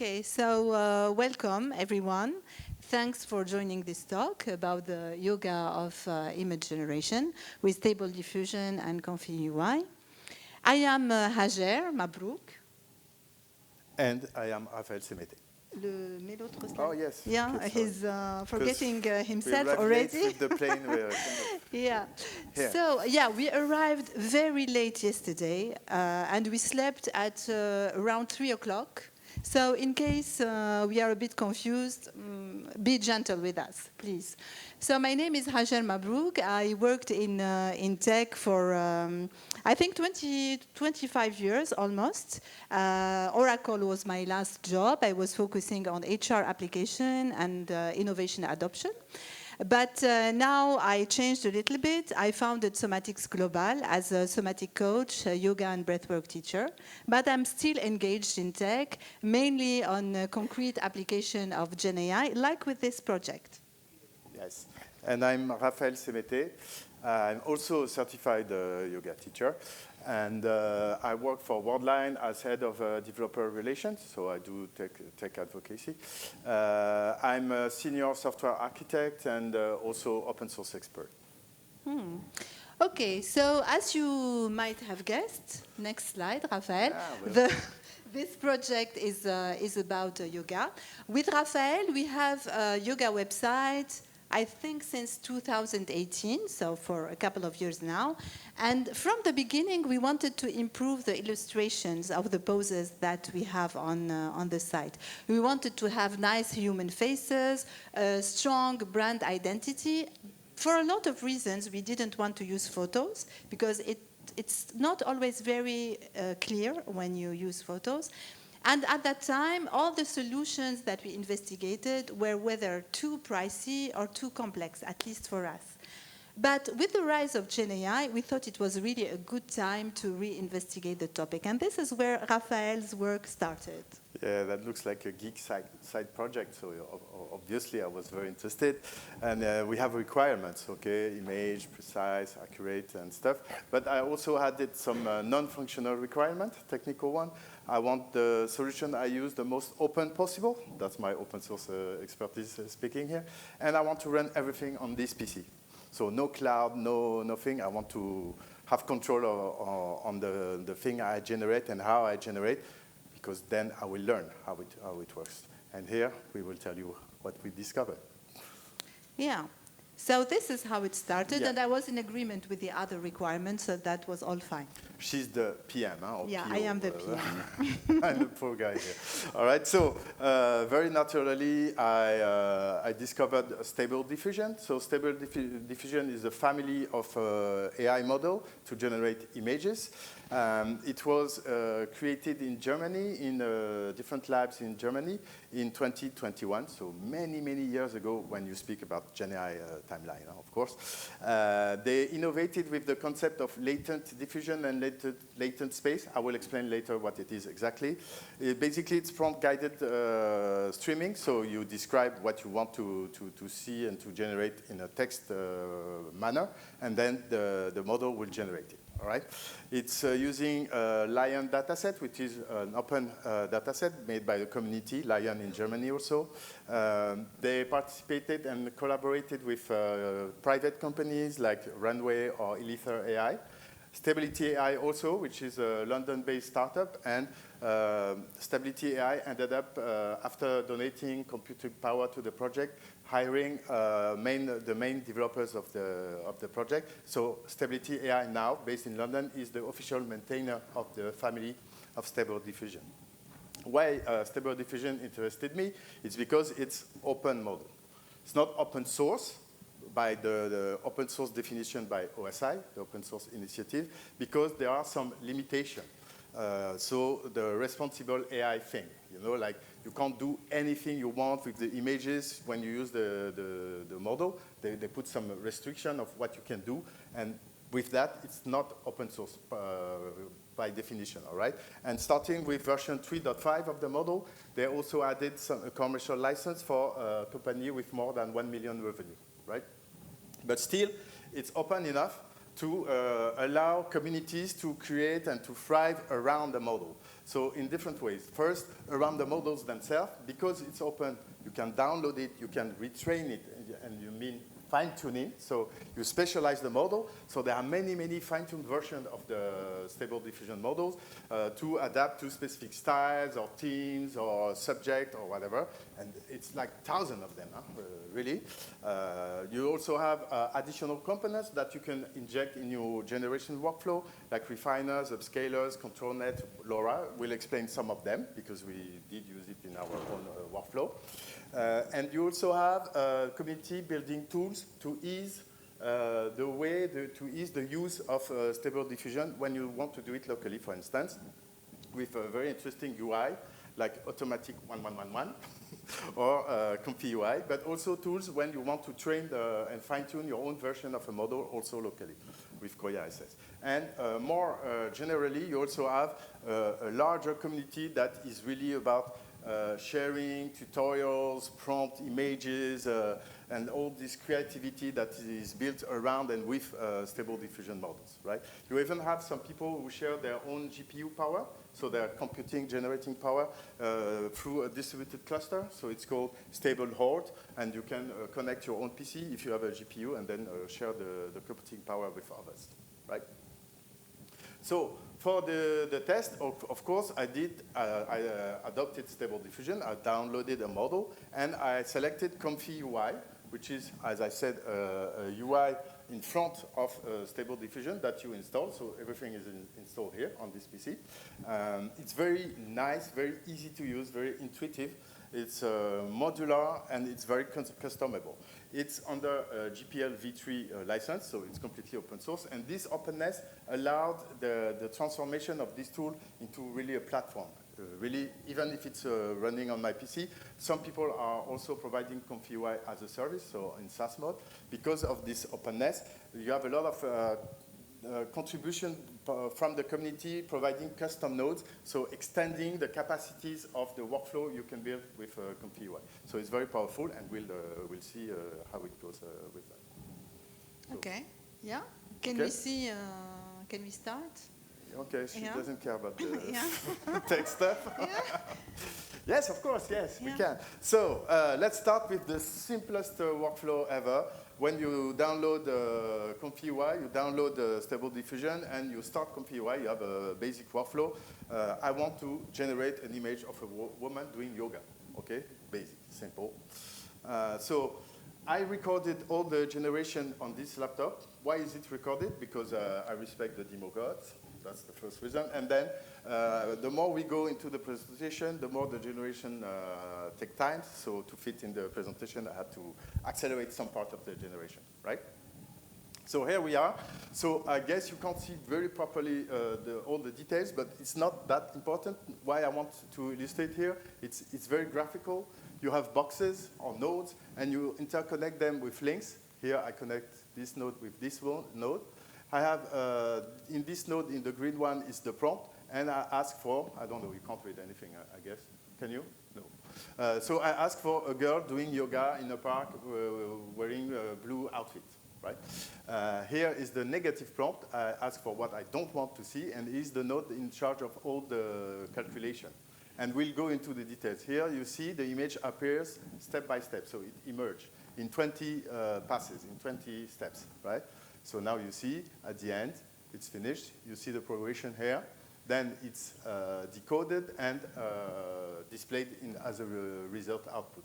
Okay, so welcome everyone. Thanks for joining this talk about the yoga of image generation with Stable Diffusion and ComfyUI. I am Hajer Mabrouk. And I am Raphael Semeteys. Mais l'autre slide. Oh, yes. Yeah, okay, he's forgetting himself we already. Late with the plane. Yeah. Here. So, yeah, we arrived very late yesterday, and we slept at around 3 o'clock. So in case we are a bit confused, be gentle with us, please. So my name is Hajer Mabrouk. I worked in tech for, I think, 25 years almost. Oracle was my last job. I was focusing on HR application and innovation adoption. But now I changed a little bit. I founded Somatics Global as a somatic coach, a yoga and breathwork teacher. But I'm still engaged in tech, mainly on concrete application of GenAI, like with this project. Yes, and I'm Raphael Semeteys. I'm also a certified yoga teacher. And I work for Worldline as head of developer relations, so I do tech advocacy. I'm a senior software architect and also open source expert. Okay, so as you might have guessed, next slide, Raphael. This project is about yoga. With Raphael, we have a yoga website, I think since 2018, so for a couple of years now. And from the beginning, we wanted to improve the illustrations of the poses that we have on the site. We wanted to have nice human faces, a strong brand identity. For a lot of reasons, we didn't want to use photos because it's not always very clear when you use photos. And at that time, all the solutions that we investigated were whether too pricey or too complex, at least for us. But with the rise of GenAI, we thought it was really a good time to reinvestigate the topic. And this is where Raphael's work started. Yeah, that looks like a geek side project, so obviously I was very interested. And we have requirements, okay, image, precise, accurate, and stuff. But I also added some non-functional requirement, technical one. I want the solution I use the most open possible. That's my open source expertise speaking here. And I want to run everything on this PC. So no cloud, nothing. I want to have control on the thing I generate and how I generate, because then I will learn how it works. And here we will tell you what we discovered. Yeah. So this is how it started, and I was in agreement with the other requirements, so that was all fine. She's the PM, or yeah, PO, I am the PM. I'm the poor guy here. All right, so very naturally, I discovered Stable Diffusion. So Stable Diffusion is a family of AI model to generate images. It was created in Germany, in different labs in Germany in 2021, so many, many years ago when you speak about GenAI timeline, of course. They innovated with the concept of latent diffusion and latent space. I will explain later what it is exactly. Basically, it's prompt-guided streaming, so you describe what you want to see and to generate in a text manner, and then the model will generate it. All right. It's using a Lion dataset, which is an open dataset made by the community, Lion in Germany also. They participated and collaborated with private companies like Runway or Elither AI. Stability AI also, which is a London-based startup, and Stability AI ended up, after donating computing power to the project, hiring the main developers of the project. So Stability AI now, based in London, is the official maintainer of the family of Stable Diffusion. Why Stable Diffusion interested me? It's because it's open model. It's not open source by the open source definition by OSI, the open source initiative, because there are some limitations. So the responsible AI thing, like you can't do anything you want with the images when you use the model. They put some restriction of what you can do, and with that, it's not open source by definition, all right? And starting with version 3.5 of the model, they also added a commercial license for a company with more than 1 million revenue, right? But still, it's open enough to allow communities to create and to thrive around the model. So in different ways. First, around the models themselves, because it's open, you can download it, you can retrain it, and you mean fine-tuning. So you specialize the model. So there are many, many fine-tuned versions of the Stable Diffusion models to adapt to specific styles or themes or subject or whatever. And it's like thousands of them, really. You also have additional components that you can inject in your generation workflow, like refiners, upscalers, ControlNet, LoRa. We'll explain some of them because we did use it in our own workflow. And you also have community building tools to ease to ease the use of Stable Diffusion when you want to do it locally, for instance, with a very interesting UI like automatic 1111 or ComfyUI, but also tools when you want to train and fine-tune your own version of a model also locally with Koya SS. And more generally, you also have a larger community that is really about sharing tutorials, prompt images, and all this creativity that is built around and with Stable Diffusion models, right? You even have some people who share their own GPU power, so they're computing, generating power through a distributed cluster. So it's called Stable Horde, and you can connect your own PC if you have a GPU and then share the computing power with others, right? So for the test, of course, I adopted Stable Diffusion. I downloaded a model, and I selected ComfyUI, which is, as I said, a UI in front of Stable Diffusion that you install. So everything is installed here on this PC. It's very nice, very easy to use, very intuitive. It's modular, and it's very customizable. It's under GPL v3 license, so it's completely open source. And this openness allowed the transformation of this tool into really a platform. Really, even if it's running on my PC, some people are also providing ComfyUI as a service, so in SaaS mode. Because of this openness, you have a lot of contribution from the community providing custom nodes, so extending the capacities of the workflow you can build with ComfyUI. So it's very powerful, and we'll see how it goes with that. So. Okay, yeah. Can we see, can we start? Okay, she doesn't care about the tech stuff. Yes, of course, yes, we can. So let's start with the simplest workflow ever. When you download ComfyUI, you download Stable Diffusion, and you start ComfyUI, you have a basic workflow. I want to generate an image of a woman doing yoga. Okay, basic, simple. So I recorded all the generation on this laptop. Why is it recorded? Because I respect the demo gods. That's the first reason. And then the more we go into the presentation, the more the generation take time. So to fit in the presentation, I had to accelerate some part of the generation, right? So here we are. So I guess you can't see very properly all the details, but it's not that important. Why I want to illustrate here, it's very graphical. You have boxes or nodes, and you interconnect them with links. Here I connect this node with this node. I have, in this node, in the green one, is the prompt, and I ask for, I don't know, you can't read anything, I guess. Can you? No. So I ask for a girl doing yoga in a park wearing a blue outfit, right? Here is the negative prompt. I ask for what I don't want to see, and is the node in charge of all the calculation. And we'll go into the details. Here you see the image appears step by step, so it emerges in 20 passes, in 20 steps, right? So now you see, at the end, it's finished. You see the progression here. Then it's decoded and displayed as a result output.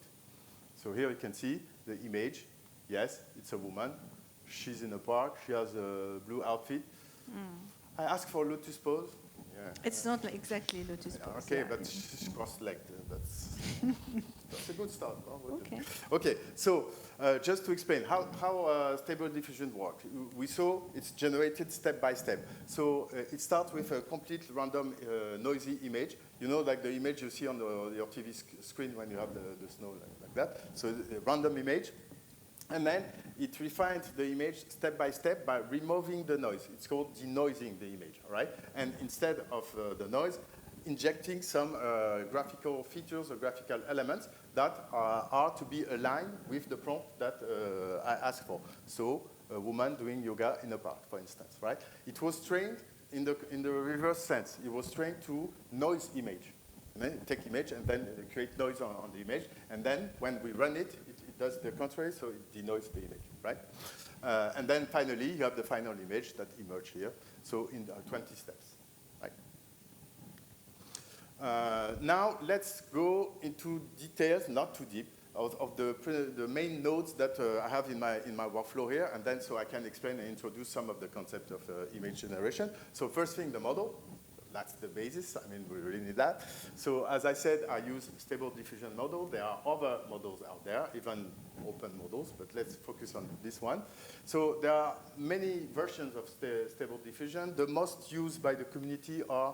So here you can see the image. Yes, it's a woman. She's in a park. She has a blue outfit. I ask for lotus pose. Yeah. It's not like exactly lotus pose. Okay, but she's cross-legged. That's a good start. Okay. Okay, so just to explain how Stable Diffusion works. We saw it's generated step by step. So it starts with a complete random noisy image. You know, like the image you see on your TV screen when you have the snow like that. So a random image. And then it refines the image step by step by removing the noise. It's called denoising the image, all right? And instead of the noise, injecting some graphical features or graphical elements that are to be aligned with the prompt that I ask for. So a woman doing yoga in a park, for instance, right? It was trained in the reverse sense. It was trained to noise image. And then take image and then create noise on the image. And then when we run it, it does the contrary, so it denoises the image, right? And then finally, you have the final image that emerged here. So in 20 steps, right? Now let's go into details, not too deep, of the main nodes that I have in my workflow here, and then so I can explain and introduce some of the concept of image generation. So first thing, the model. That's the basis. I mean, we really need that. So as I said, I use Stable Diffusion model. There are other models out there, even open models, but let's focus on this one. So there are many versions of Stable Diffusion. The most used by the community are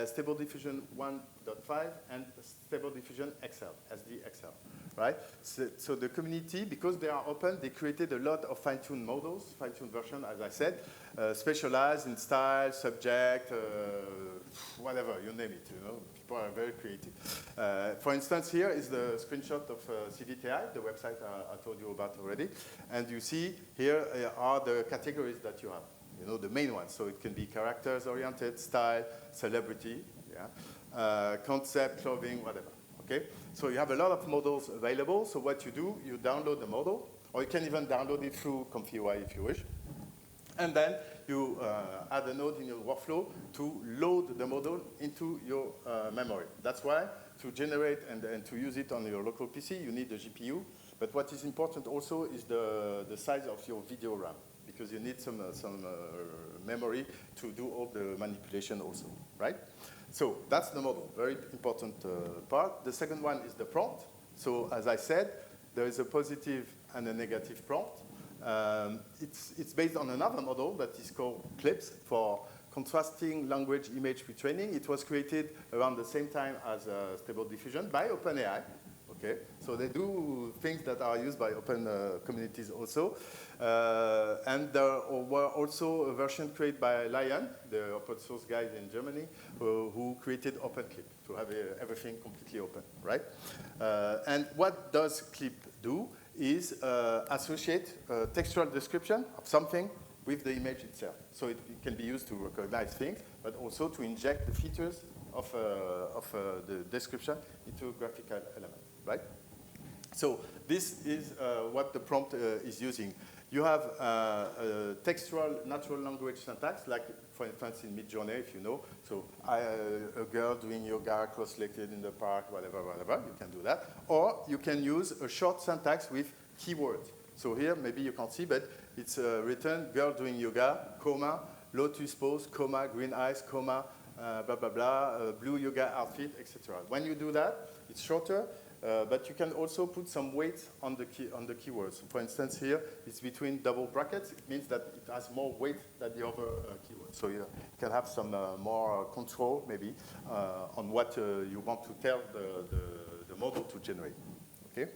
Stable Diffusion 1.5 and Stable Diffusion XL, SDXL, right? So the community, because they are open, they created a lot of fine-tuned models, fine-tuned version, as I said, specialized in style, subject, whatever, you name it, you know. People are very creative. For instance, here is the screenshot of CVTI, the website I told you about already. And you see here are the categories that you have. You know, the main ones. So it can be characters-oriented, style, celebrity, yeah, concept, clothing, whatever, okay? So you have a lot of models available. So what you do, you download the model, or you can even download it through ComfyUI if you wish. And then you add a node in your workflow to load the model into your memory. That's why to generate and to use it on your local PC, you need the GPU. But what is important also is the size of your video RAM, because you need some memory to do all the manipulation also, right? So that's the model, very important part. The second one is the prompt. So as I said, there is a positive and a negative prompt. It's based on another model that is called CLIPS for contrasting language image retraining. It was created around the same time as Stable Diffusion by OpenAI. Okay, so they do things that are used by open communities also. And there were also a version created by Lion, the open source guys in Germany, who created OpenClip to have everything completely open, right? And what does CLIP do is associate textual description of something with the image itself. So it can be used to recognize things, but also to inject the features of the description into a graphical element, right? So this is what the prompt is using. You have a textual natural language syntax, like, for instance, in Midjourney, if you know. So a girl doing yoga, cross-legged in the park, whatever, you can do that. Or you can use a short syntax with keywords. So here, maybe you can't see, but it's written, girl doing yoga, comma, lotus pose, comma, green eyes, comma, blah, blah, blah, blue yoga outfit, etc. When you do that, it's shorter, but you can also put some weight on the keywords. For instance, here, it's between double brackets. It means that it has more weight than the other keywords. So you can have some more control, maybe, on what you want to tell the model to generate, okay?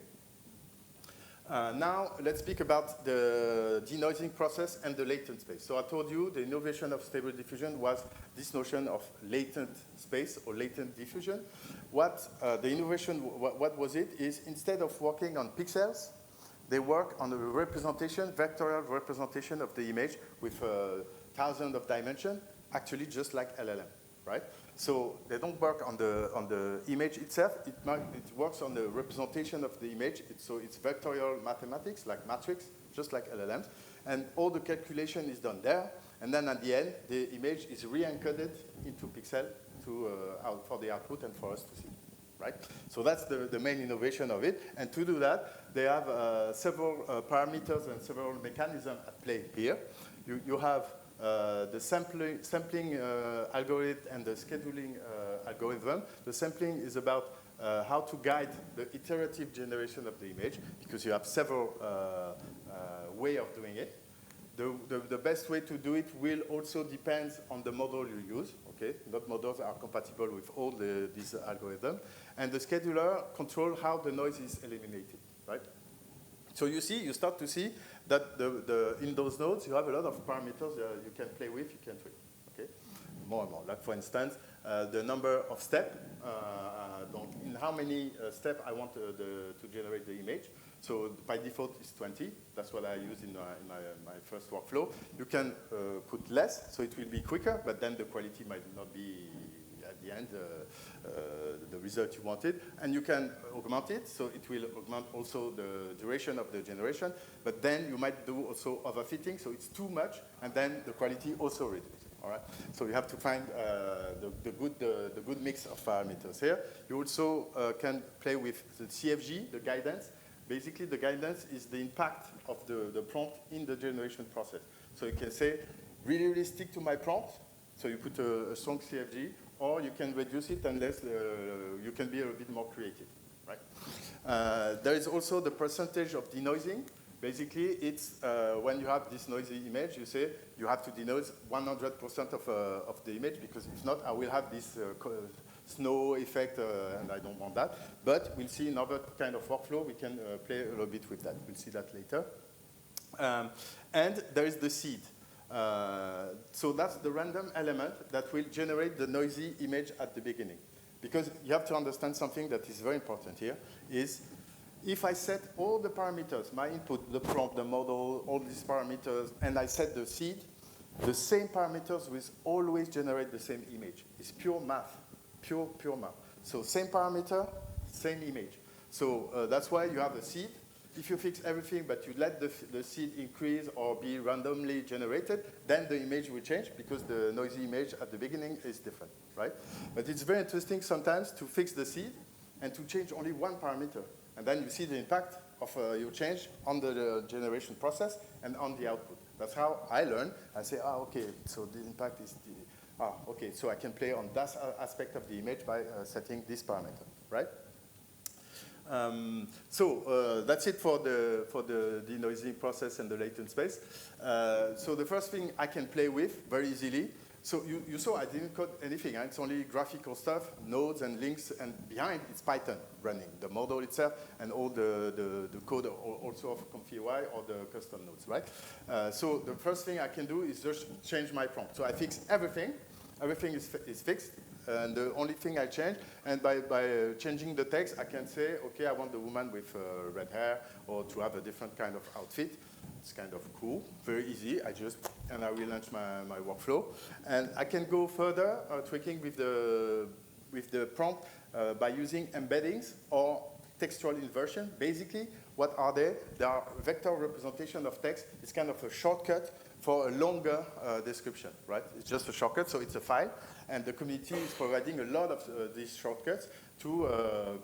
Now, let's speak about the denoising process and the latent space. So I told you the innovation of Stable Diffusion was this notion of latent space or latent diffusion. What the innovation, what was it, is instead of working on pixels, they work on a representation, vectorial representation of the image with thousands of dimensions, actually just like LLM, right? So they don't work on the image itself. It works on the representation of the image. So it's vectorial mathematics, like matrix, just like LLMs. And all the calculation is done there. And then at the end, the image is re-encoded into pixel for the output and for us to see, right? So that's the main innovation of it. And to do that, they have several parameters and several mechanisms at play here. You have the sampling algorithm and the scheduling algorithm. The sampling is about how to guide the iterative generation of the image, because you have several ways of doing it. The best way to do it will also depend on the model you use. Okay, not models are compatible with all these algorithms. And the scheduler controls how the noise is eliminated, right? So you start to see that in those nodes, you have a lot of parameters you can play with, you can tweak, okay? More and more. Like, for instance, the number of steps, in how many steps I want to generate the image. So by default, it's 20. That's what I use in my first workflow. You can put less, so it will be quicker, but then the quality might not be, at the end, the result you wanted. And you can augment it, so it will augment also the duration of the generation, but then you might do also overfitting, so it's too much, and then the quality also reduces. All right? So you have to find the good mix of parameters here. You also can play with the CFG, the guidance. Basically, the guidance is the impact of the prompt in the generation process. So you can say, really stick to my prompt. So you put a strong CFG, or you can reduce it unless you can be a bit more creative, right? There is also the percentage of denoising. Basically, it's when you have this noisy image, you say you have to denoise 100% of the image, because if not, I will have this snow effect, and I don't want that. But we'll see in other kind of workflow, we can play a little bit with that. We'll see that later. And there is the seed. So that's the random element that will generate the noisy image at the beginning. Because you have to understand something that is very important here, is if I set all the parameters, my input, the prompt, the model, all these parameters, and I set the seed, the same parameters will always generate the same image. It's pure math, pure math. So same parameter, same image. So that's why you have a seed. If you fix everything, but you let the seed increase or be randomly generated, then the image will change, because the noisy image at the beginning is different, right? But it's very interesting sometimes to fix the seed and to change only one parameter. And then you see the impact of your change on the generation process and on the output. That's how I learn. I say, okay, so the impact is, okay, so I can play on that aspect of the image by setting this parameter, right? So that's it for the denoising process and the latent space. So the first thing I can play with very easily. So you saw I didn't code anything. It's only graphical stuff, nodes and links, and behind it's Python running, the model itself, and all the code also of ComfyUI or the custom nodes, right? So the first thing I can do is just change my prompt. So I fix everything. Everything is fixed. And the only thing I change, and by changing the text, I can say, okay, I want the woman with red hair, or to have a different kind of outfit. It's kind of cool, very easy. And I will launch my workflow. And I can go further, tweaking with the prompt by using embeddings or textual inversion. Basically, what are they? They are vector representation of text. It's kind of a shortcut for a longer description, right? It's just a shortcut, so it's a file. And the community is providing a lot of these shortcuts to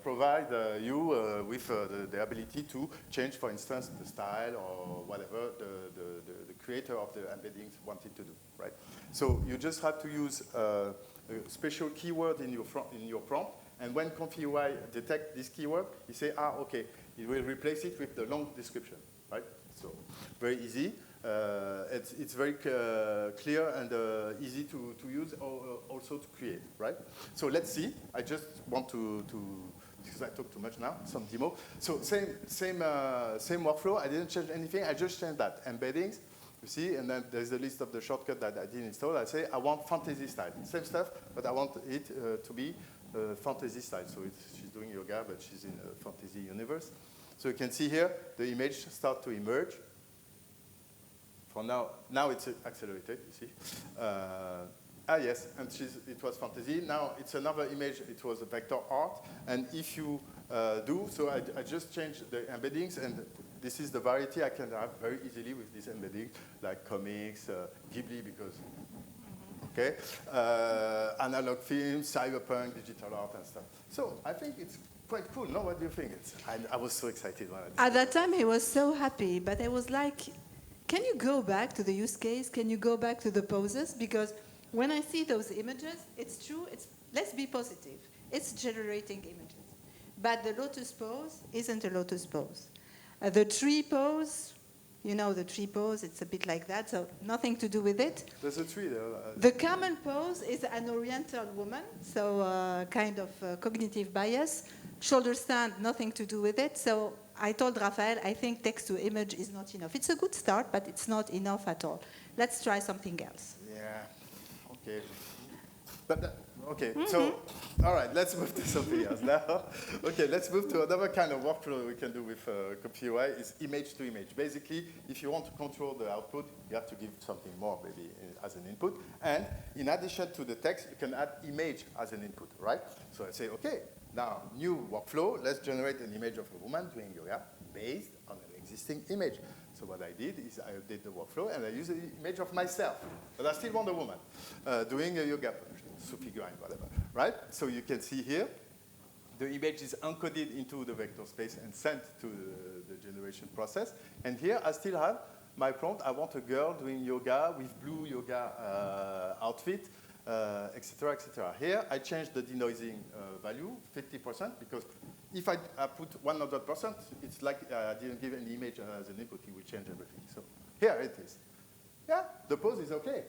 provide you with the ability to change, for instance, the style or whatever the creator of the embeddings wanted to do, right? So you just have to use a special keyword in your prompt, and when ComfyUI detects this keyword, you say, okay, it will replace it with the long description, right? So very easy. It's very clear and easy to use, also to create, right? So let's see. I just want to because I talk too much now, some demo. So same workflow. I didn't change anything. I just changed that embeddings. You see, and then there's a list of the shortcut that I didn't install. I say I want fantasy style. Same stuff, but I want it to be fantasy style. So she's doing yoga, but she's in a fantasy universe. So you can see here the image start to emerge. For now it's accelerated, you see. Yes, and it was fantasy. Now it's another image, it was a vector art. And if you so I just changed the embeddings, and this is the variety I can have very easily with this embedding, like comics, Ghibli, because, okay, analog films, cyberpunk, digital art, and stuff. So I think it's quite cool, no? What do you think? I was so excited when I did At that time, he was so happy, but I was like, can you go back to the use case? Can you go back to the poses? Because when I see those images, it's true, let's be positive. It's generating images. But the lotus pose isn't a lotus pose. The tree pose, you know the tree pose, it's a bit like that, so nothing to do with it. There's a tree there. The camel pose is an oriental woman, so kind of cognitive bias. Shoulder stand, nothing to do with it. So I told Raphael, I think text to image is not enough. It's a good start, but it's not enough at all. Let's try something else. Yeah, okay. But Okay, so, all right, let's move to something else now. Okay, let's move to another kind of workflow we can do with ComfyUI is image to image. Basically, if you want to control the output, you have to give something more, maybe, as an input. And in addition to the text, you can add image as an input, right? So I say, okay, now, new workflow, let's generate an image of a woman doing yoga based on an existing image. So what I did is I update the workflow and I use an image of myself, but I still want a woman doing a yoga position, so figurine, whatever, right? So you can see here, the image is encoded into the vector space and sent to the generation process. And here I still have my prompt. I want a girl doing yoga with blue yoga outfit, etc., etc. Here I changed the denoising value, 50%, because if I put 100%, it's like I didn't give any image as an input. It will change everything. So here it is. Yeah, the pose is okay.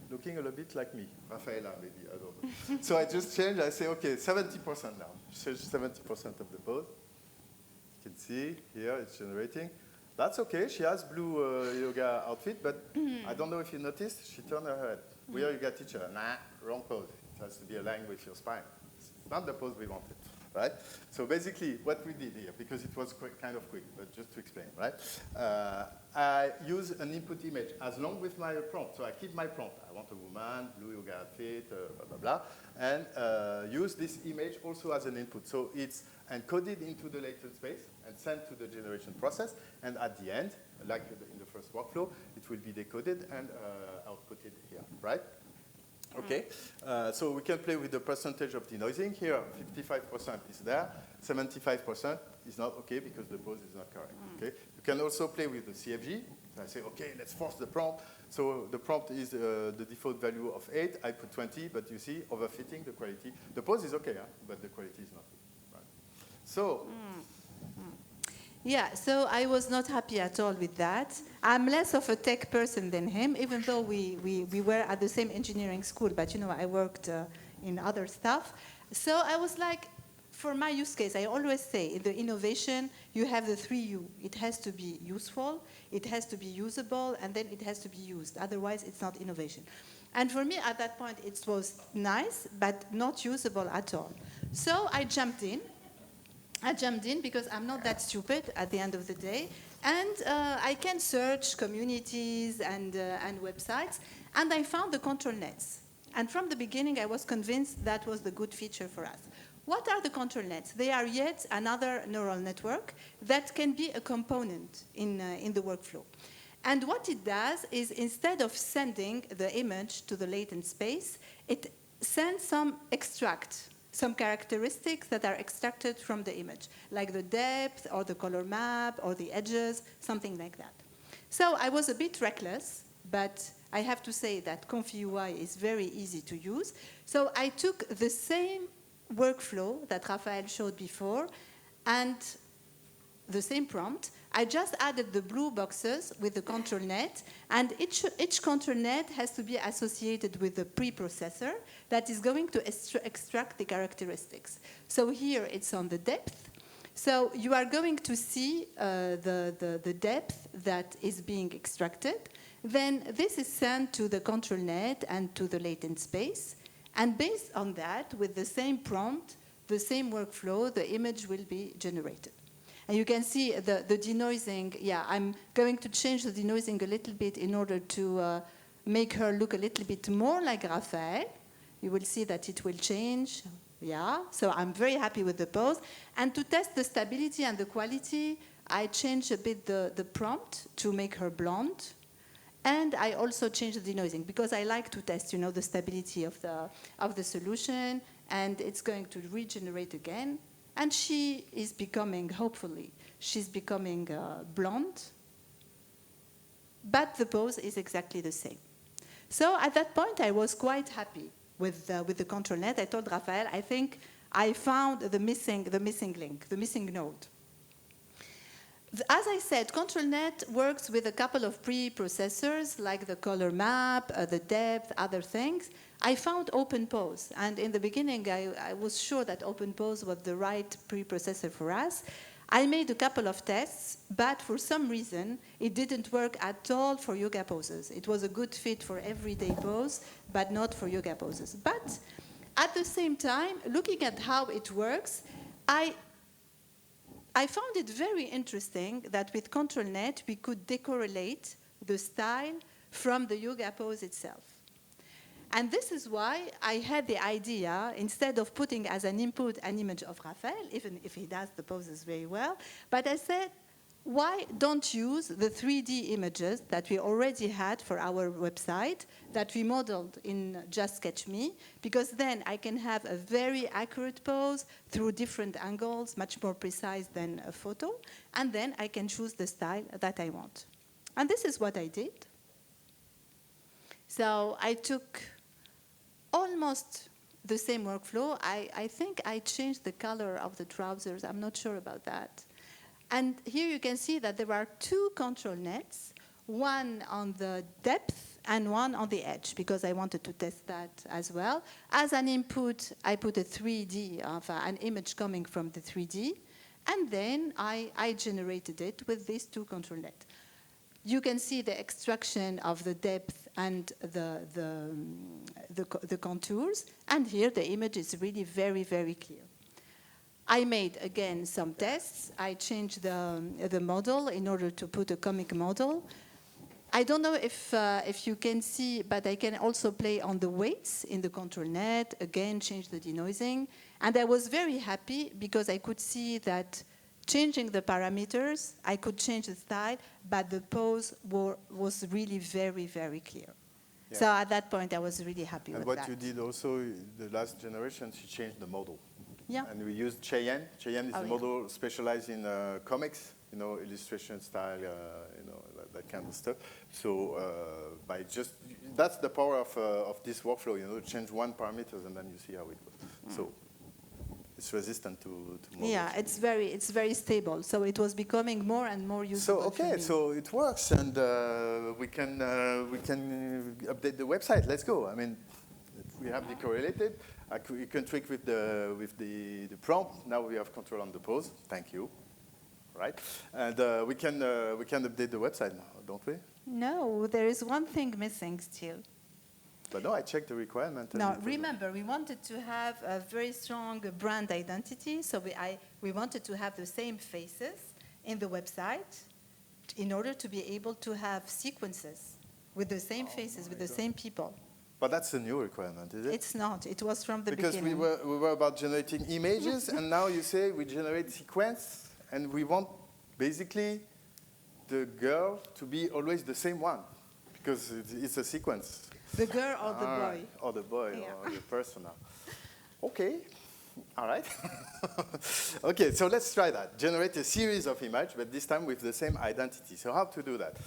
Looking a little bit like me. Raphael, maybe, I don't know. So I just changed. I say, okay, 70% now. Change 70% of the pose. You can see here it's generating. That's okay. She has blue yoga outfit, but I don't know if you noticed, she turned her head. We are yoga teacher. Nah, wrong pose. It has to be aligned with your spine. It's not the pose we wanted, right? So basically, what we did here, because it was kind of quick, but just to explain, right? I use an input image as long with my prompt. So I keep my prompt. I want a woman, blue yoga outfit, blah, blah, blah, and use this image also as an input. So it's encoded into the latent space and sent to the generation process. And at the end, like in the first workflow, it will be decoded and outputted here, right? Okay, so we can play with the percentage of denoising. Here, 55% is there, 75% is not okay because the pose is not correct. Okay, you can also play with the CFG. So I say, okay, let's force the prompt. So the prompt is the default value of 8. I put 20, but you see, overfitting the quality. The pose is okay, but the quality is not good. Right? So. Yeah, so I was not happy at all with that. I'm less of a tech person than him, even though we were at the same engineering school, but you know, I worked in other stuff. So I was like, for my use case, I always say, in the innovation, you have the 3 U. It has to be useful, it has to be usable, and then it has to be used. Otherwise, it's not innovation. And for me, at that point, it was nice, but not usable at all. So I jumped in because I'm not that stupid at the end of the day. And I can search communities and websites. And I found the control nets. And from the beginning, I was convinced that was the good feature for us. What are the control nets? They are yet another neural network that can be a component in the workflow. And what it does is, instead of sending the image to the latent space, it sends some characteristics that are extracted from the image, like the depth or the color map or the edges, something like that. So I was a bit reckless, but I have to say that ComfyUI is very easy to use. So I took the same workflow that Raphael showed before and the same prompt. I just added the blue boxes with the control net, and each control net has to be associated with a preprocessor that is going to extract the characteristics. So here it's on the depth. So you are going to see the depth that is being extracted. Then this is sent to the control net and to the latent space. And based on that, with the same prompt, the same workflow, the image will be generated. And you can see the denoising. Yeah, I'm going to change the denoising a little bit in order to make her look a little bit more like Raphael. You will see that it will change. Yeah, so I'm very happy with the pose. And to test the stability and the quality, I changed a bit the prompt to make her blonde. And I also changed the denoising because I like to test, you know, the stability of the solution. And it's going to regenerate again. And she is becoming, hopefully, she's becoming blonde. But the pose is exactly the same. So at that point, I was quite happy with the control net. I told Raphael, I think I found the missing link, the missing node. As I said, ControlNet works with a couple of preprocessors, like the color map, the depth, other things. I found OpenPose, and in the beginning, I was sure that OpenPose was the right preprocessor for us. I made a couple of tests, but for some reason, it didn't work at all for yoga poses. It was a good fit for everyday pose, but not for yoga poses. But at the same time, looking at how it works, I found it very interesting that with ControlNet, we could decorrelate the style from the yoga pose itself. And this is why I had the idea, instead of putting as an input an image of Raphael, even if he does the poses very well, but I said, why don't use the 3D images that we already had for our website, that we modeled in Just Sketch Me, because then I can have a very accurate pose through different angles, much more precise than a photo, and then I can choose the style that I want. And this is what I did. So I took almost the same workflow. I think I changed the color of the trousers. I'm not sure about that. And here you can see that there are two control nets, one on the depth and one on the edge, because I wanted to test that as well. As an input, I put a 3D of an image coming from the 3D, and then I generated it with these two control nets. You can see the extraction of the depth and the contours, and here the image is really very, very clear. I made, again, some tests. I changed the model in order to put a comic model. I don't know if you can see, but I can also play on the weights in the control net, again, change the denoising. And I was very happy because I could see that changing the parameters, I could change the style, but the pose was really very, very clear. Yeah. So at that point, I was really happy with that. And what you did also, the last generation, you changed the model. Yeah. And we used Cheyenne. Cheyenne is a model specialized in comics, illustration style, that kind of stuff. So by just, that's the power of this workflow, change one parameter and then you see how it goes. So it's resistant to models. Yeah, it's very stable. So it was becoming more and more useful. So okay, so it works, and we can update the website. Let's go. I mean, we have decorrelated. You can trick with the prompt. Now we have control on the pose. Thank you. Right, and we can update the website now, don't we? No, there is one thing missing still. But no, I checked the requirement. No, remember, we wanted to have a very strong brand identity, so we wanted to have the same faces in the website in order to be able to have sequences with the same faces, with the same people. But that's a new requirement, is it? It's not. It was from the beginning. Because we were about generating images, and now you say we generate sequence, and we want basically the girl to be always the same one, because it's a sequence. The girl or the boy. Or the boy, yeah. Or the persona. Okay, all right. Okay, so let's try that. Generate a series of images, but this time with the same identity. So how to do that?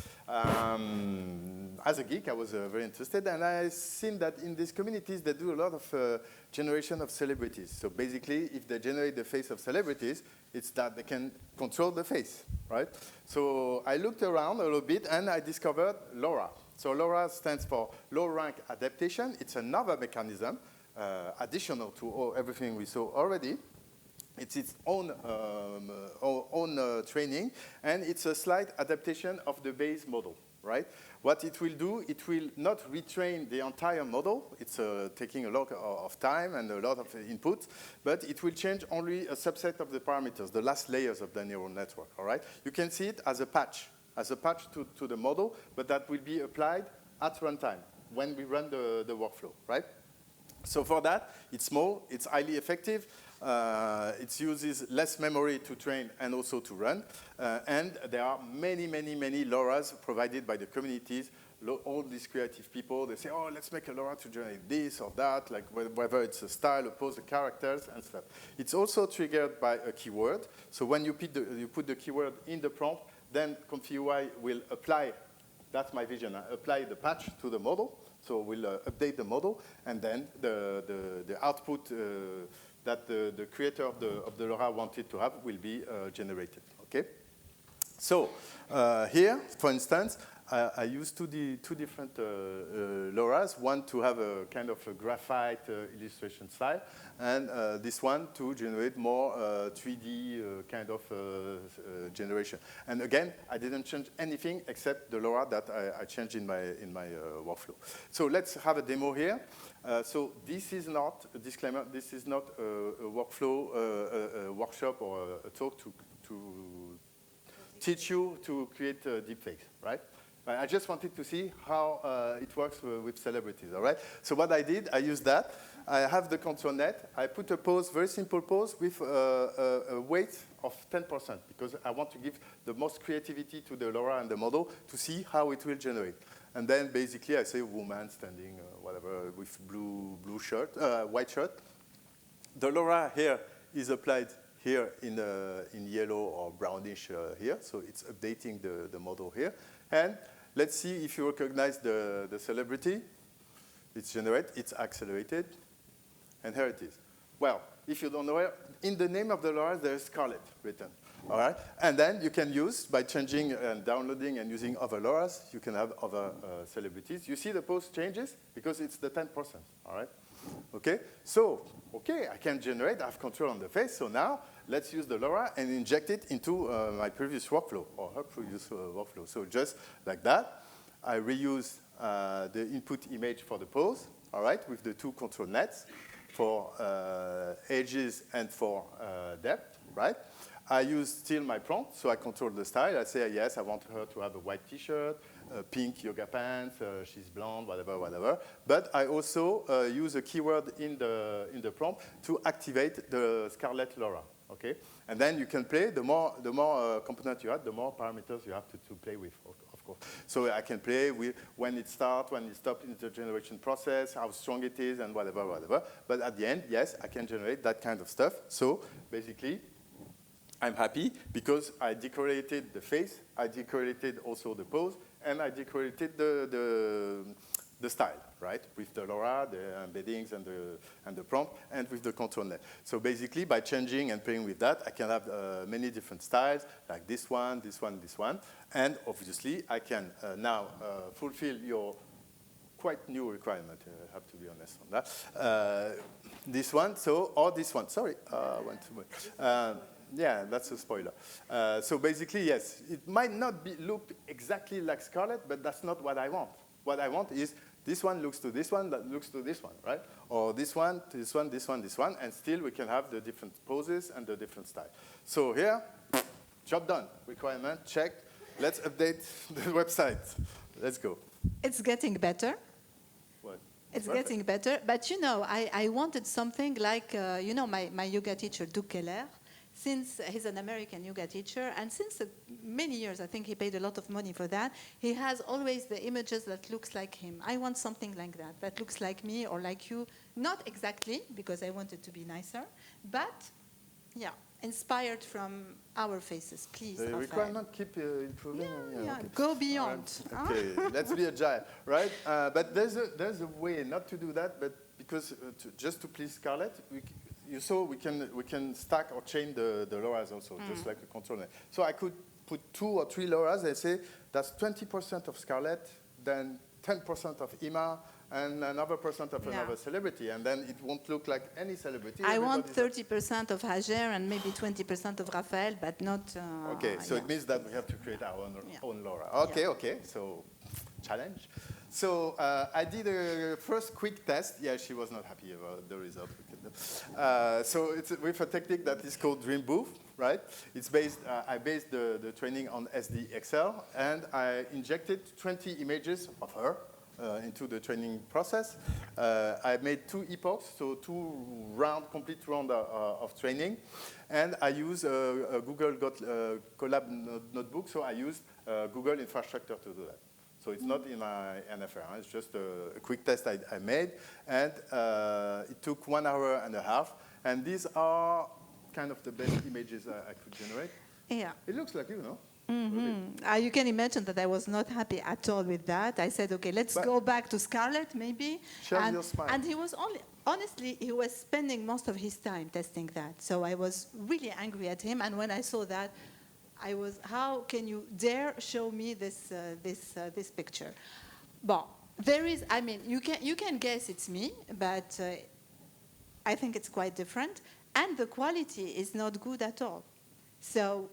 As a geek, I was very interested, and I've seen that in these communities, they do a lot of generation of celebrities. So basically, if they generate the face of celebrities, it's that they can control the face, right? So I looked around a little bit, and I discovered LoRa. So LoRa stands for Low Rank Adaptation. It's another mechanism, additional to everything we saw already. It's its own training, and it's a slight adaptation of the base model, right? What it will do, it will not retrain the entire model. It's taking a lot of time and a lot of input, but it will change only a subset of the parameters, the last layers of the neural network, all right? You can see it as a patch to the model, but that will be applied at runtime when we run the workflow, right? So for that, it's small, it's highly effective, it uses less memory to train and also to run, and there are many, many, many LoRa's provided by the communities. All these creative people, they say, oh, let's make a LoRa to generate this or that, like whether it's a style, a pose, the characters, and stuff. It's also triggered by a keyword. So when you put the keyword in the prompt, then ComfyUI will apply, that's my vision, apply the patch to the model. So we'll update the model, and then the output that the creator of the LoRa wanted to have will be generated, okay? So here, for instance, I use two different LoRa's, one to have a kind of a graphite illustration style, and this one to generate more 3D kind of generation. And again, I didn't change anything except the LoRa that I changed in my workflow. So let's have a demo here. So this is not a disclaimer. This is not a workflow, a workshop or a talk to teach you to create deepfakes, right? I just wanted to see how it works with celebrities, all right? So what I did, I used that. I have the control net. I put a pose, very simple pose, with a weight of 10%, because I want to give the most creativity to the LoRa and the model to see how it will generate. And then basically I say woman standing, whatever, with blue shirt, white shirt. The LoRa here is applied here in yellow or brownish here, so it's updating the model here. And let's see if you recognize the celebrity. It's generated, it's accelerated, and here it is. Well, if you don't know it, in the name of the LoRa, there's Scarlett written. All right? And then you can use, by changing and downloading and using other LoRa's, you can have other celebrities. You see the pose changes because it's the 10%, all right? Okay? So, okay, I can generate, I have control on the face, so now let's use the LoRa and inject it into my previous workflow, or her previous workflow. So just like that, I reuse the input image for the pose, all right, with the two control nets for edges and for depth, right? I use still my prompt, so I control the style. I say, yes, I want her to have a white T-shirt, pink yoga pants, she's blonde, whatever. But I also use a keyword in the prompt to activate the Scarlett LoRa, okay? And then you can play. The more components you add, the more parameters you have to play with, of course. So I can play with when it starts, when it stops in the generation process, how strong it is, and whatever. But at the end, yes, I can generate that kind of stuff. So basically, I'm happy because I decorated the face, I decorated also the pose, and I decorated the style, right? With the LoRa, the embeddings, and the prompt, and with the control net. So basically, by changing and playing with that, I can have many different styles, like this one. And obviously, I can now fulfill your quite new requirement, I have to be honest on that. This one, or this one. Sorry, I went too much. Yeah, that's a spoiler. So basically, yes, it might not look exactly like Scarlett, but that's not what I want. What I want is this one looks to this one, that looks to this one, right? Or this one, this one, and still we can have the different poses and the different style. So here, job done. Requirement checked. Let's update the website. Let's go. It's getting better. What? It's getting better. But you know, I wanted something like, you know, my yoga teacher, Doug Keller. Since he's an American yoga teacher, and since many years, I think he paid a lot of money for that, he has always the images that looks like him. I want something like that looks like me or like you. Not exactly, because I want it to be nicer, but, yeah, inspired from our faces, please, The Raphael. requirement keep improving? Yeah, okay. go beyond. Okay, let's be agile, right? But there's a way not to do that, but because just to please Scarlett, you saw we can stack or chain the LoRa's also, just like a control net. So I could put 2 or 3 LoRa's and say that's 20% of Scarlett, then 10% of Ima, and another percent of another celebrity, and then it won't look like any celebrity. I want 30% of Hajer and maybe 20% of Raphael, but not... okay, so it means that we have to create our own LoRa. Okay, so challenge. So I did a first quick test. Yeah, she was not happy about the result. So it's with a technique that is called Dream Booth, right? It's based, I based the training on SDXL, and I injected 20 images of her into the training process. I made 2 epochs, so 2 complete round of training. And I use a Google Colab notebook, so I used Google infrastructure to do that. So it's not in my NFR, it's just a quick test I made. And it took 1.5 hours. And these are kind of the best images I could generate. Yeah. It looks like you, no? You can imagine that I was not happy at all with that. I said, okay, let's go back to Scarlett, maybe. Share your smile. And he was honestly, he was spending most of his time testing that. So I was really angry at him. And when I saw that, how can you dare show me this picture? Well, there is, I mean, you can guess it's me, but I think it's quite different. And the quality is not good at all. So,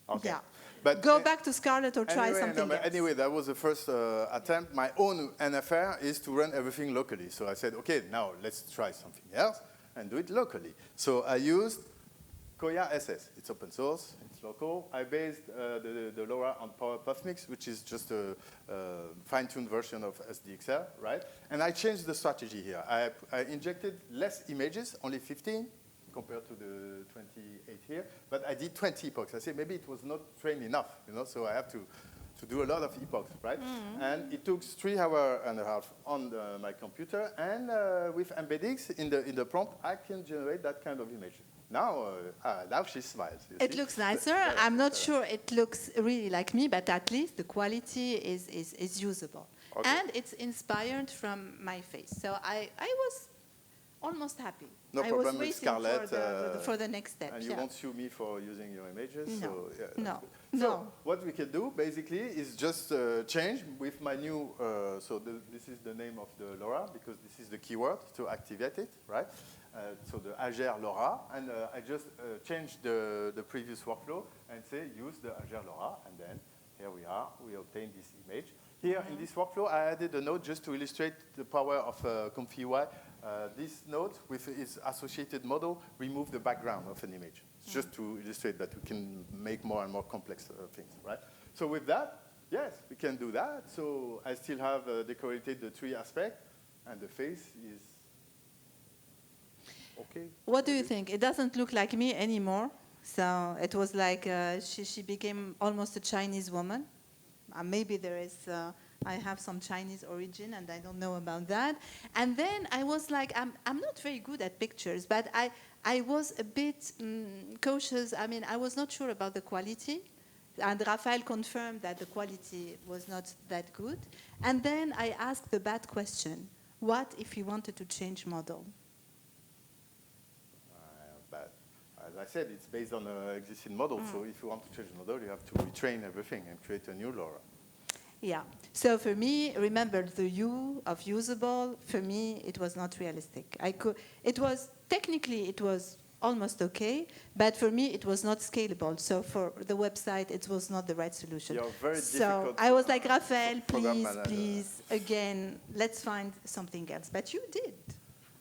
Okay. yeah. But go back to Scarlett or try something else. Anyway, that was the first attempt. My own NFR is to run everything locally. So I said, OK, now let's try something else and do it locally. So I used Koya SS. It's open source. It's local. I based the LoRa on Power Puffmix, which is just a fine-tuned version of SDXL, right? And I changed the strategy here. I injected less images, only 15, compared to the 28 here. But I did 20 epochs. I said maybe it was not trained enough, so I have to do a lot of epochs, right? And it took 3 hours and a half on my computer. And with embeddings in the prompt, I can generate that kind of image. Now she smiles. It looks nicer. I'm not sure it looks really like me, but at least the quality is usable. Okay. And it's inspired from my face. So I was almost happy. No I problem was with Scarlett. for the next step. And you won't sue me for using your images. No, so, yeah, no. So what we can do, basically, is just change with my new, this is the name of the LoRa, because this is the keyword to activate it, right? So the Hajer LoRa, and I just changed the previous workflow and say use the Hajer LoRa, and then here we are, we obtain this image. Here in this workflow, I added a node just to illustrate the power of ComfyUI. This node, with its associated model, remove the background of an image. It's just to illustrate that we can make more and more complex things, right? So with that, yes, we can do that. So I still have decorated the 3 aspects, and the face is okay. What do you think? It doesn't look like me anymore. So it was like she became almost a Chinese woman. Maybe there is, I have some Chinese origin and I don't know about that. And then I was like, I'm not very good at pictures, but I was a bit cautious. I mean, I was not sure about the quality. And Raphael confirmed that the quality was not that good. And then I asked the bad question. What if you wanted to change model? But as I said, it's based on an existing model. So if you want to change the model, you have to retrain everything and create a new LoRa. Yeah. So for me, remember the U of usable, for me, it was not realistic. Technically, it was almost okay, but for me, it was not scalable. So for the website, it was not the right solution. You're very so I was like, Raphael, please, again, let's find something else. But you did.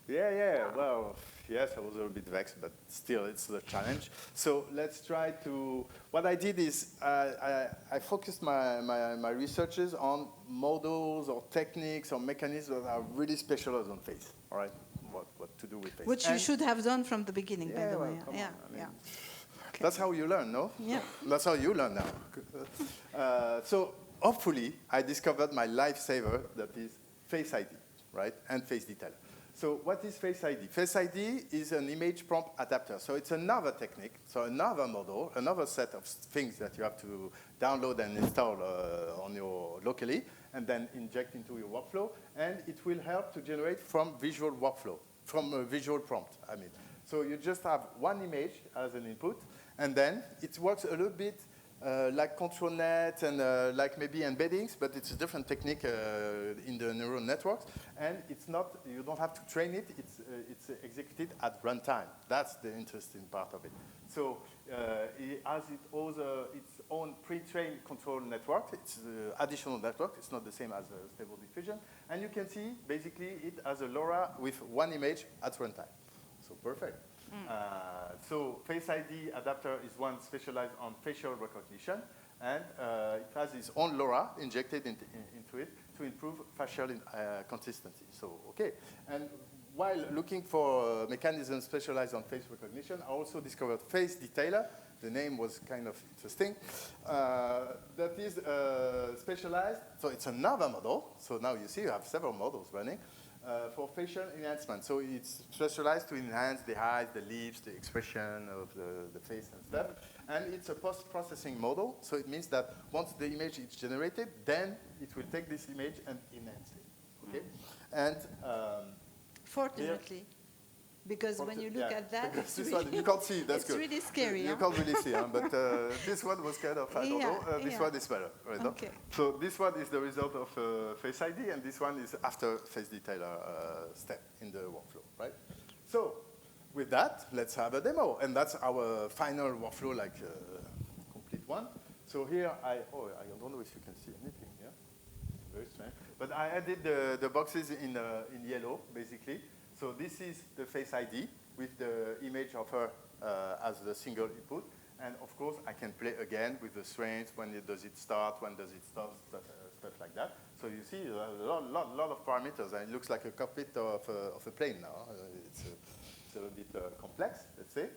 Yeah. Well, yes, I was a little bit vexed, but still, it's the challenge. So let's try to, what I did is I focused my researches on models or techniques or mechanisms that are really specialized on face, all right? What to do with face. Which you should have done from the beginning, by the way. Yeah, Okay. That's how you learn, no? Yeah. That's how you learn now. So hopefully, I discovered my lifesaver, that is Face ID, right? And Face Detailer. So what is Face ID? Face ID is an image prompt adapter. So it's another technique, so another model, another set of things that you have to download and install on your locally, and then inject into your workflow. And it will help to generate from visual workflow, from a visual prompt, I mean. So you just have one image as an input, and then it works a little bit like ControlNet and like maybe embeddings, but it's a different technique in the neural networks. And it's not, you don't have to train it, it's executed at runtime. That's the interesting part of it. So it has its own pre-trained control network. It's an additional network. It's not the same as Stable Diffusion. And you can see, basically, it has a LoRa with one image at runtime. So perfect. So Face ID adapter is one specialized on facial recognition, and it has its own LoRa injected into it to improve facial consistency. So, okay. And while looking for mechanisms specialized on face recognition, I also discovered Face Detailer. The name was kind of interesting. That is specialized, so it's another model. So now you see you have several models running. For facial enhancement. So it's specialized to enhance the eyes, the lips, the expression of the face and stuff. And it's a post-processing model. So it means that once the image is generated, then it will take this image and enhance it. Okay? And fortunately. Because when you look at that, it's this really, one, you can't see, that's it's good. really scary. You can't really see, but this one was kind of, I don't know, this one is better. Right? Okay. So this one is the result of Face ID, and this one is after Face Detailer step in the workflow, right? So with that, let's have a demo, and that's our final workflow, like complete one. So here, I don't know if you can see anything, yeah? Very strange. But I added the boxes in yellow, basically. So this is the Face ID with the image of her as the single input. And of course, I can play again with the strings, when does it start, when does it stop, stuff like that. So you see a lot of parameters, and it looks like a cockpit of a plane now. It's a little bit complex, let's say.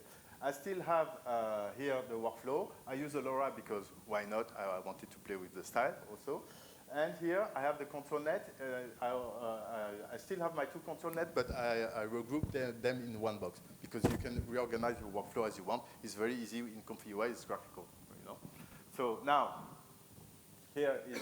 I still have here the workflow. I use a LoRa because why not? I wanted to play with the style also. And here I have the control net. I still have my two control net, but I regrouped them in one box because you can reorganize your workflow as you want. It's very easy in ComfyUI. It's graphical, you know. So now here is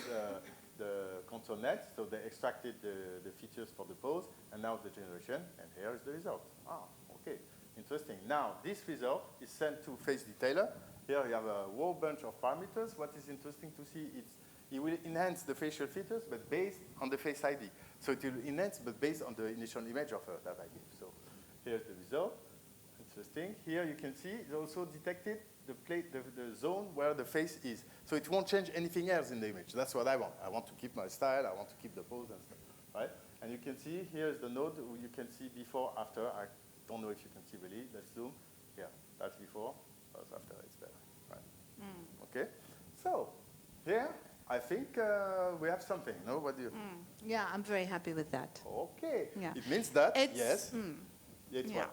the control net. So they extracted the features for the pose, and now the generation. And here is the result. Ah, okay, interesting. Now this result is sent to Face Detailer. Here you have a whole bunch of parameters. What is interesting to see is it will enhance the facial features, but based on the Face ID. So it will enhance, but based on the initial image of her that I gave. So here's the result. Interesting. Here you can see it also detected the zone where the face is. So it won't change anything else in the image. That's what I want. I want to keep my style. I want to keep the pose and stuff, right? And you can see here's the node. You can see before, after. I don't know if you can see really. Let's zoom. Yeah, that's before. That's after. It's better, right? Okay. So here. I think we have something, no? What do you think? Yeah, I'm very happy with that. Okay. Yeah. It means that, it's, yes, it's yeah. what?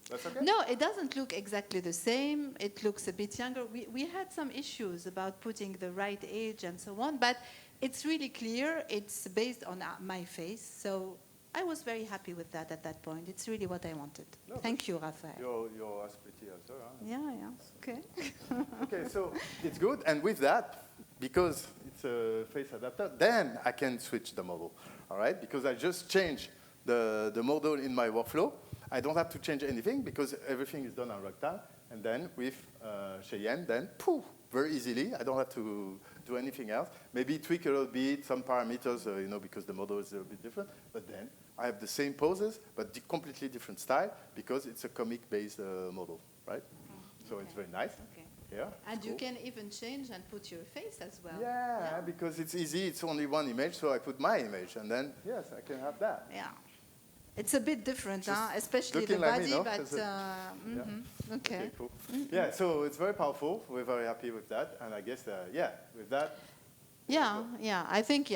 That's okay? No, it doesn't look exactly the same. It looks a bit younger. We had some issues about putting the right age and so on, but it's really clear. It's based on my face, so I was very happy with that at that point. It's really what I wanted. No, Thank you, Raphael. You're as pretty as her, huh? Yeah, okay. Okay, so it's good, and with that, because it's a face adapter, then I can switch the model, all right? Because I just change the model in my workflow. I don't have to change anything because everything is done on runtime. And then with Cheyenne, then poof, very easily. I don't have to do anything else. Maybe tweak a little bit, some parameters, you know, because the model is a bit different. But then I have the same poses, but completely different style because it's a comic-based model, right? So okay. It's very nice. Okay. Yeah, and you can even change and put your face as well. Yeah, because it's easy. It's only one image, so I put my image, and then, yes, I can have that. Yeah. It's a bit different, huh? Especially the like body, me, no? but... Yeah. Okay. Cool. Yeah, so it's very powerful. We're very happy with that, and I guess, yeah, with that... I think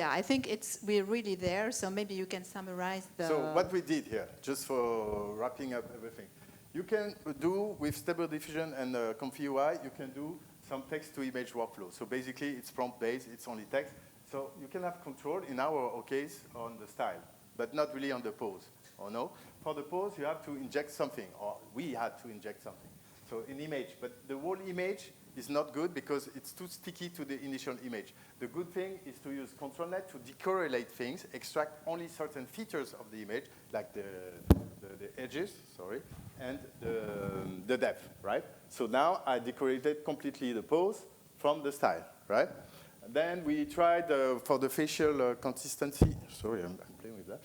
we're really there, so maybe you can summarize the... So what we did here, just for wrapping up everything, you can do, with Stable Diffusion and ComfyUI, you can do some text-to-image workflow. So basically, it's prompt-based, it's only text. So you can have control, in our case, on the style, but not really on the pose, or no? For the pose, you have to inject something, or we had to inject something. So an image, but the whole image is not good because it's too sticky to the initial image. The good thing is to use ControlNet to decorrelate things, extract only certain features of the image, like the edges, and the depth, right? So now I decorrelated completely the pose from the style, right? And then we tried for the facial consistency, sorry, I'm playing with that.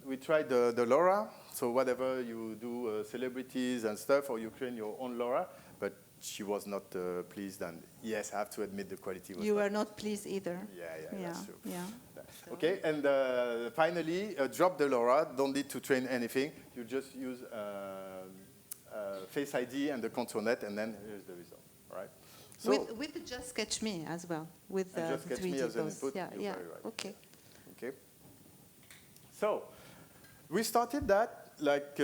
We tried the LoRa, so whatever you do, celebrities and stuff, or you create your own LoRa, but she was not pleased, and yes, I have to admit the quality was... You were not pleased either. Yeah, that's true. Yeah. Okay, and finally, drop the LoRa, don't need to train anything. You just use Face ID and the control net, and then here's the result, all right? So with the Just Sketch Me as well, with the Just Sketch 3D Me as an pose. input, Yeah, you're very right. Okay. Okay. So we started that like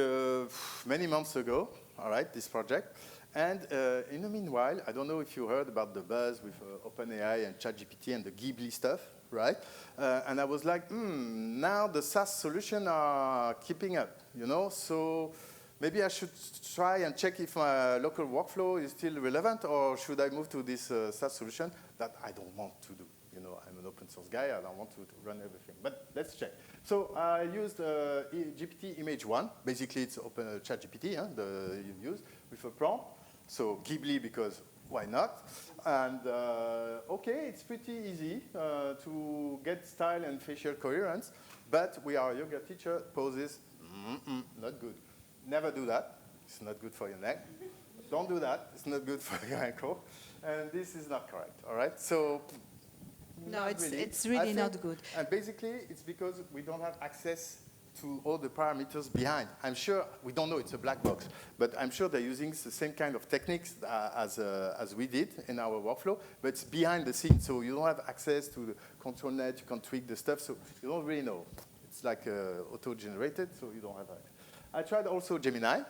many months ago, all right, this project. And in the meanwhile, I don't know if you heard about the buzz with OpenAI and ChatGPT and the Ghibli stuff, right? And I was like, now the SaaS solutions are keeping up, you know? So maybe I should try and check if my local workflow is still relevant, or should I move to this SaaS solution that I don't want to do? You know, I'm an open source guy. I don't want to run everything. But let's check. So I used GPT image 1. Basically, it's open ChatGPT you use with a prompt. So Ghibli, because why not? And OK, it's pretty easy to get style and facial coherence. But we are a yoga teacher. Poses, not good. Never do that. It's not good for your neck. Don't do that. It's not good for your ankle. And this is not correct, all right? So no, it's really not good. And basically, it's because we don't have access to all the parameters behind. I'm sure, we don't know, it's a black box, but I'm sure they're using the same kind of techniques as we did in our workflow, but it's behind the scenes, so you don't have access to the control net, you can tweak the stuff, so you don't really know. It's like auto-generated, so you don't have that. I tried also Gemini.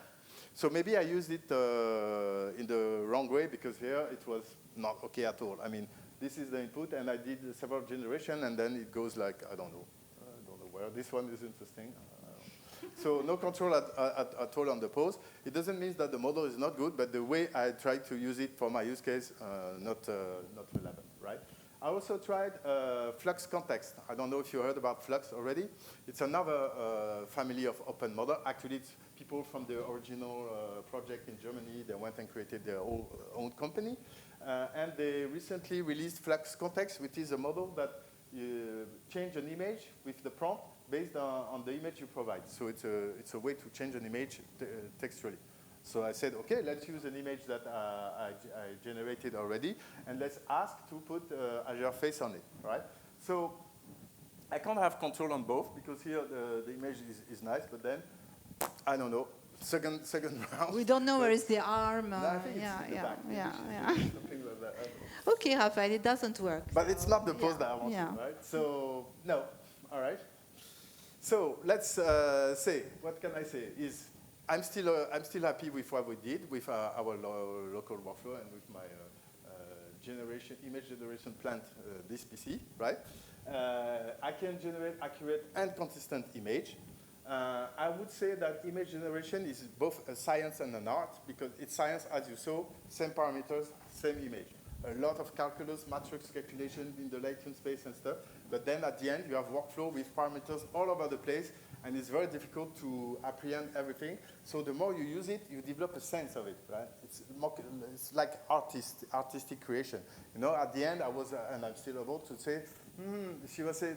So maybe I used it in the wrong way, because here it was not OK at all. I mean, this is the input, and I did several generations, and then it goes like, I don't know where. This one is interesting. So no control at all on the pose. It doesn't mean that the model is not good, but the way I tried to use it for my use case, not relevant, right? I also tried Flux Context. I don't know if you heard about Flux already. It's another family of open model. Actually, it's people from the original project in Germany. They went and created their own company. And they recently released Flux Context, which is a model that change an image with the prompt based on the image you provide. So it's a way to change an image textually. So I said, OK, let's use an image that I generated already, and let's ask to put Azure face on it, right? So I can't have control on both, because here the image is nice, but then, I don't know, second round. We don't know where is the arm. No, I think it's in the back. Something like that. OK, Raphael, it doesn't work. But it's not the pose that I want, right? So, no, all right. So let's say, what can I say, is I'm still happy with what we did with our local workflow and with my image generation plant, this PC, right? I can generate accurate and consistent image. I would say that image generation is both a science and an art, because it's science, as you saw, same parameters, same image. A lot of calculus, matrix calculation in the latent space and stuff, but then at the end you have workflow with parameters all over the place, and it's very difficult to apprehend everything. So the more you use it, you develop a sense of it, right? It's like artistic creation. You know, at the end I was, and I'm still able to say, she will say,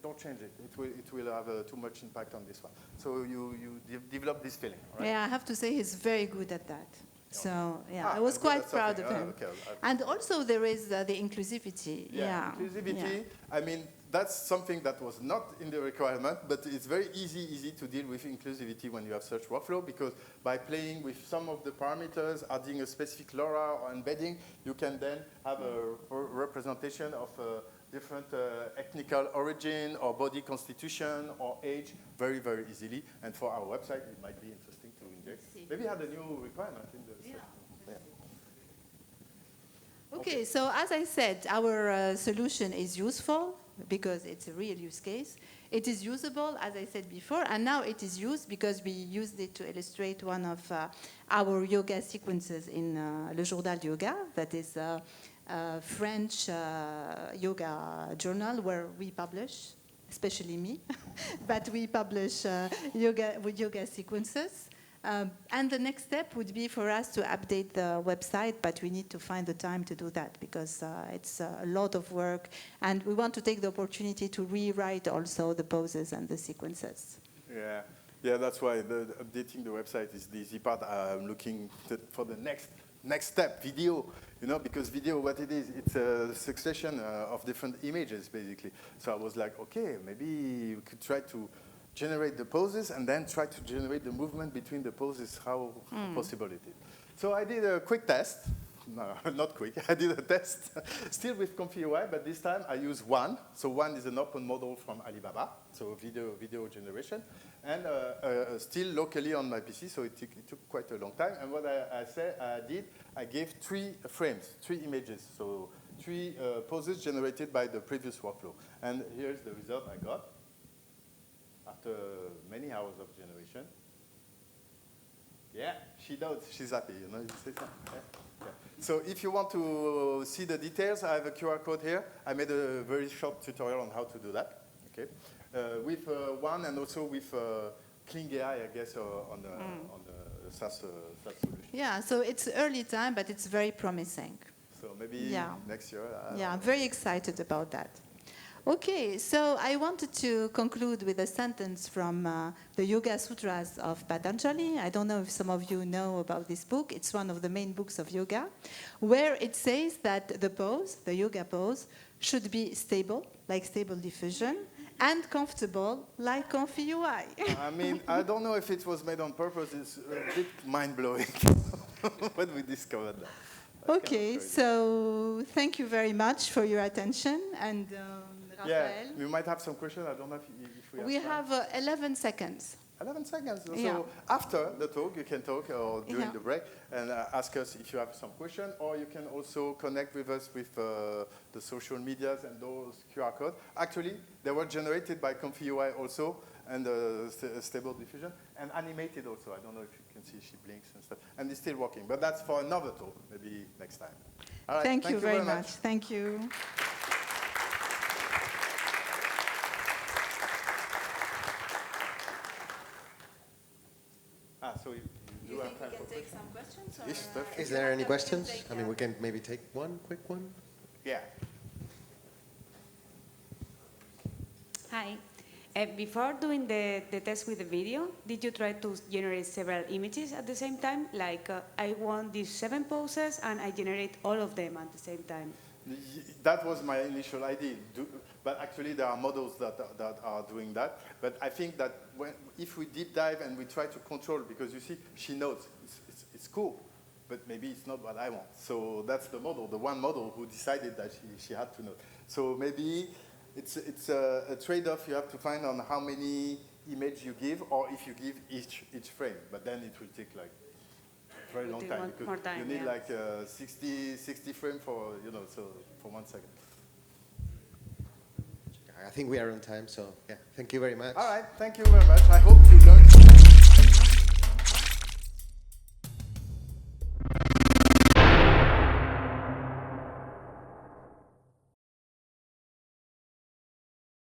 don't change it. It will have too much impact on this one. So you develop this feeling, right? Yeah, I have to say he's very good at that. So, yeah, I was quite proud of him. Okay. And also there is the inclusivity. Yeah, inclusivity. Yeah. I mean, that's something that was not in the requirement, but it's very easy to deal with inclusivity when you have search workflow, because by playing with some of the parameters, adding a specific LoRa or embedding, you can then have a representation of different ethnical origin or body constitution or age very, very easily. And for our website, it might be interesting to inject. Maybe have a new requirement in the section. Okay, so as I said, our solution is useful because it's a real use case. It is usable, as I said before, and now it is used because we used it to illustrate one of our yoga sequences in Le Journal de Yoga, that is a French yoga journal where we publish, especially me, but we publish yoga sequences. And the next step would be for us to update the website, but we need to find the time to do that because it's a lot of work, and we want to take the opportunity to rewrite also the poses and the sequences. Yeah, that's why updating the website is the easy part. I'm looking for the next step, video, you know, because video, what it is, it's a succession of different images, basically. So I was like, okay, maybe we could try to generate the poses and then try to generate the movement between the poses, how possible it is. So I did a quick test. No, not quick. I did a test, still with ComfyUI, but this time I use One. So One is an open model from Alibaba, so video generation, and still locally on my PC, so it took quite a long time. And what I gave 3 frames, 3 images, so 3 poses generated by the previous workflow. And here's the result I got after many hours of generation. Yeah, she knows. She's happy. You know. You say so? Yeah. Yeah. So if you want to see the details, I have a QR code here. I made a very short tutorial on how to do that. Okay. With one and also with Kling AI, I guess, on the SaaS solution. Yeah. So it's early time, but it's very promising. So maybe next year. Yeah, I'm very excited about that. Okay, so I wanted to conclude with a sentence from the Yoga Sutras of Patanjali. I don't know if some of you know about this book. It's one of the main books of yoga, where it says that the pose, the yoga pose, should be stable, like Stable Diffusion, and comfortable, like ComfyUI. I mean, I don't know if it was made on purpose. It's a bit mind-blowing when we discovered that. Okay, so thank you very much for your attention. And Raphael? Yeah, we might have some questions. I don't know if we have time. We have 11 seconds. 11 seconds. So yeah. After the talk, you can talk or during the break and ask us if you have some question, or you can also connect with us with the social medias and those QR codes. Actually, they were generated by ComfyUI also, and Stable Diffusion, and animated also. I don't know if you can see she blinks and stuff. And it's still working, but that's for another talk, maybe next time. All right, thank you very much. Thank you. So you do have time for take some questions? Is there any questions? I mean, we can maybe take one quick one. Yeah. Hi. Before doing the test with the video, did you try to generate several images at the same time? Like, I want these 7 poses, and I generate all of them at the same time. That was my initial idea. But actually, there are models that are doing that. But I think that if we deep dive and we try to control, because you see, she knows it's cool, but maybe it's not what I want. So that's the model, the one model who decided that she had to know. So maybe it's a trade-off you have to find on how many images you give, or if you give each frame. But then it will take like a very long time, because you need like 60 frames for, so for 1 second. I think we are on time, so yeah, thank you very much. All right, thank you very much. I hope